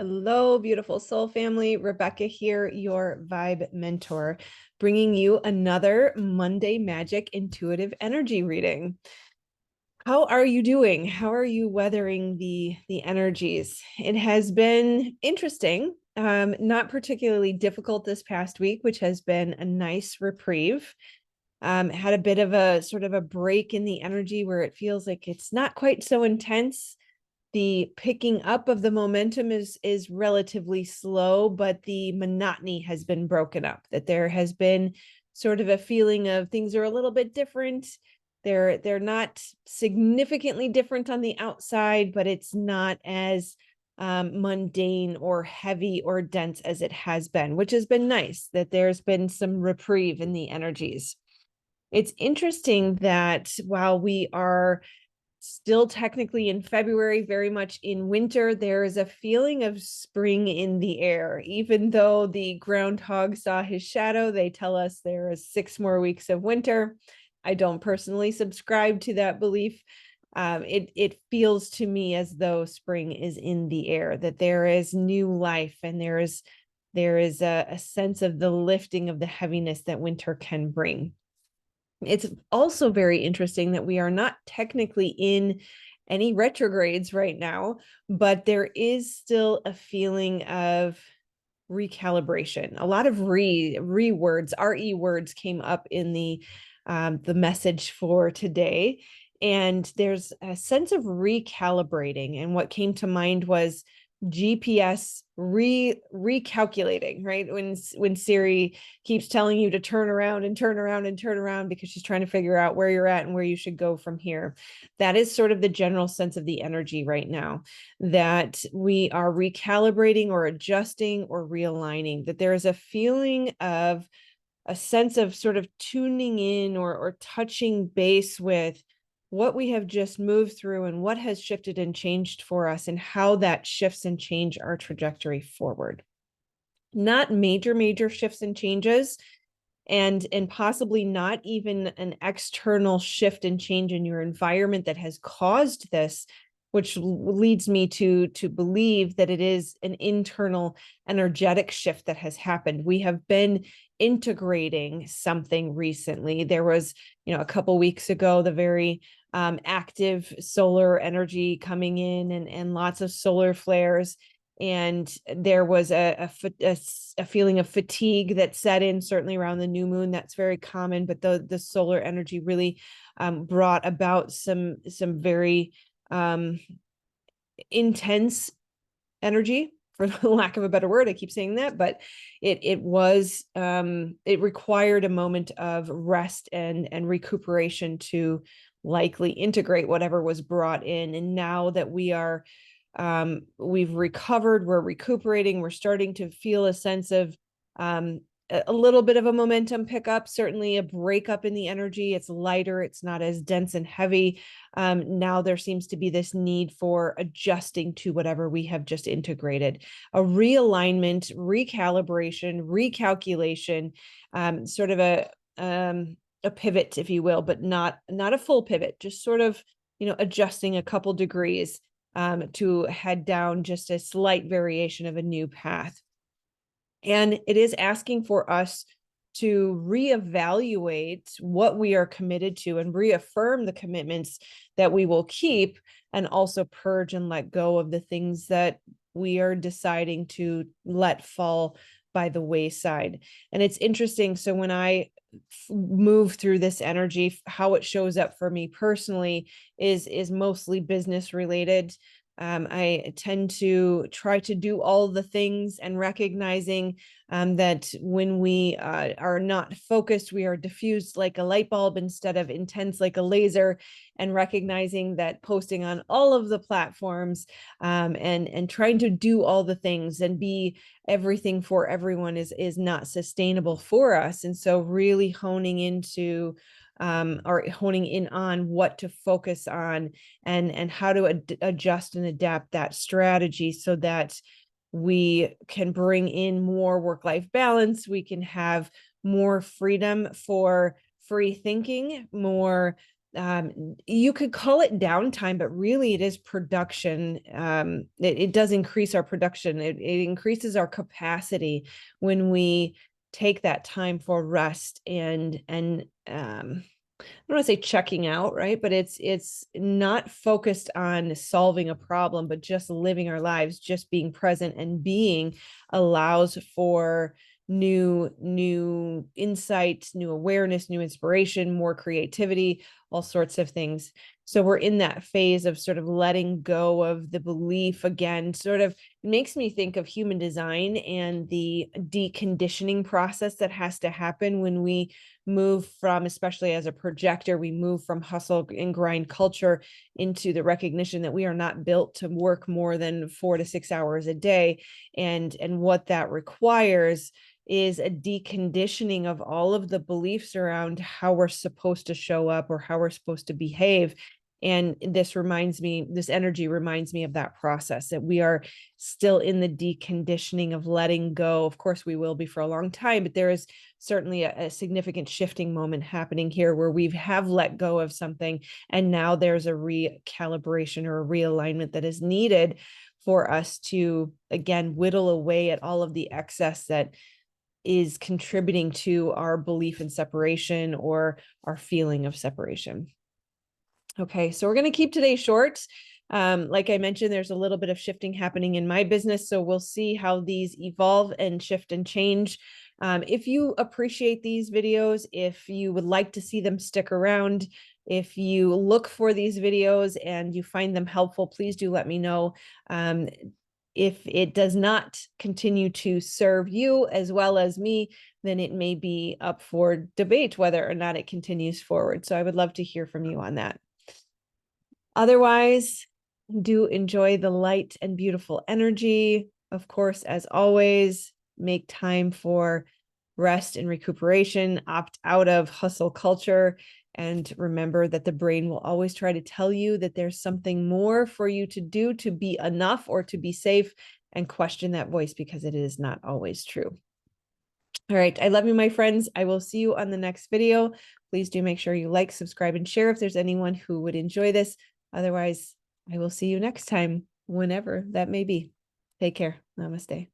Hello, beautiful soul family. Rebecca here, your vibe mentor, bringing you another Monday Magic Intuitive Energy reading. How are you doing? How are you weathering the energies? It has been interesting, not particularly difficult this past week, which has been a nice reprieve. Had a bit of a sort of a break in the energy where it feels like it's not quite so intense. The picking up of the momentum is relatively slow, but the monotony has been broken up, that there has been sort of a feeling of things are a little bit different. They're not significantly different on the outside, but it's not as mundane or heavy or dense as it has been, which has been nice, that there's been some reprieve in the energies. It's interesting that while we are still technically in February, very much in winter, there is a feeling of spring in the air. Even though the groundhog saw his shadow, they tell us there is 6 more weeks of winter. I don't personally subscribe to that belief. It feels to me as though spring is in the air, that there is new life, and there is a sense of the lifting of the heaviness that winter can bring. It's also very interesting that we are not technically in any retrogrades right now, but there is still a feeling of recalibration. A lot of re words, re words came up in the message for today, and there's a sense of recalibrating. And what came to mind was GPS recalculating, right? When Siri keeps telling you to turn around and turn around and turn around because she's trying to figure out where you're at and where you should go from here. That is sort of the general sense of the energy right now, that we are recalibrating or adjusting or realigning, that there is a feeling of a sense of sort of tuning in or touching base with what we have just moved through and what has shifted and changed for us, and how that shifts and change our trajectory forward. Not major shifts and changes, and possibly not even an external shift and change in your environment that has caused this, which leads me to believe that it is an internal energetic shift that has happened. We have been integrating something recently. There was, a couple weeks ago, the very active solar energy coming in, and lots of solar flares. And there was a feeling of fatigue that set in, certainly around the new moon. That's very common, but the solar energy really brought about some very intense energy, for the lack of a better word. I keep saying that, but it required a moment of rest and recuperation to likely integrate whatever was brought in. And now that we've recovered, we're recuperating, we're starting to feel a sense of a little bit of a momentum pickup, certainly a breakup in the energy. It's lighter, it's not as dense and heavy. Now there seems to be this need for adjusting to whatever we have just integrated, a realignment, recalibration, recalculation, sort of a pivot, if you will, but not a full pivot, just sort of, adjusting a couple degrees to head down just a slight variation of a new path. And it is asking for us to reevaluate what we are committed to and reaffirm the commitments that we will keep, and also purge and let go of the things that we are deciding to let fall by the wayside. And it's interesting. So when I move through this energy, how it shows up for me personally is mostly business related. I tend to try to do all the things, and recognizing that when we are not focused, we are diffused like a light bulb instead of intense like a laser, and recognizing that posting on all of the platforms and trying to do all the things and be everything for everyone is not sustainable for us. And so really honing into or honing in on what to focus on, and how to adjust and adapt that strategy so that we can bring in more work-life balance. We can have more freedom for free thinking, more You could call it downtime, but really it is production. It does increase our production. It increases our capacity when we take that time for rest and I don't want to say checking out, right? But it's not focused on solving a problem, but just living our lives, just being present and being allows for new insight, new awareness, new inspiration, more creativity, all sorts of things. So we're in that phase of sort of letting go of the belief again. Sort of makes me think of human design and the deconditioning process that has to happen when we move from, especially as a projector, we move from hustle and grind culture into the recognition that we are not built to work more than 4 to 6 hours a day. And what that requires is a deconditioning of all of the beliefs around how we're supposed to show up or how we're supposed to behave. And this energy reminds me of that process, that we are still in the deconditioning of letting go. Of course, we will be for a long time, but there is certainly a significant shifting moment happening here where we have let go of something. And now there's a recalibration or a realignment that is needed for us to, again, whittle away at all of the excess that is contributing to our belief in separation or our feeling of separation. Okay, so we're going to keep today short. Like I mentioned, there's a little bit of shifting happening in my business, so we'll see how these evolve and shift and change. If you appreciate these videos, if you would like to see them stick around, if you look for these videos and you find them helpful, please do let me know. If it does not continue to serve you as well as me, then it may be up for debate whether or not it continues forward. So I would love to hear from you on that. Otherwise, do enjoy the light and beautiful energy. Of course, as always, make time for rest and recuperation, opt out of hustle culture, and remember that the brain will always try to tell you that there's something more for you to do to be enough or to be safe, and question that voice because it is not always true. All right. I love you, my friends. I will see you on the next video. Please do make sure you like, subscribe, and share if there's anyone who would enjoy this. Otherwise, I will see you next time, whenever that may be. Take care. Namaste.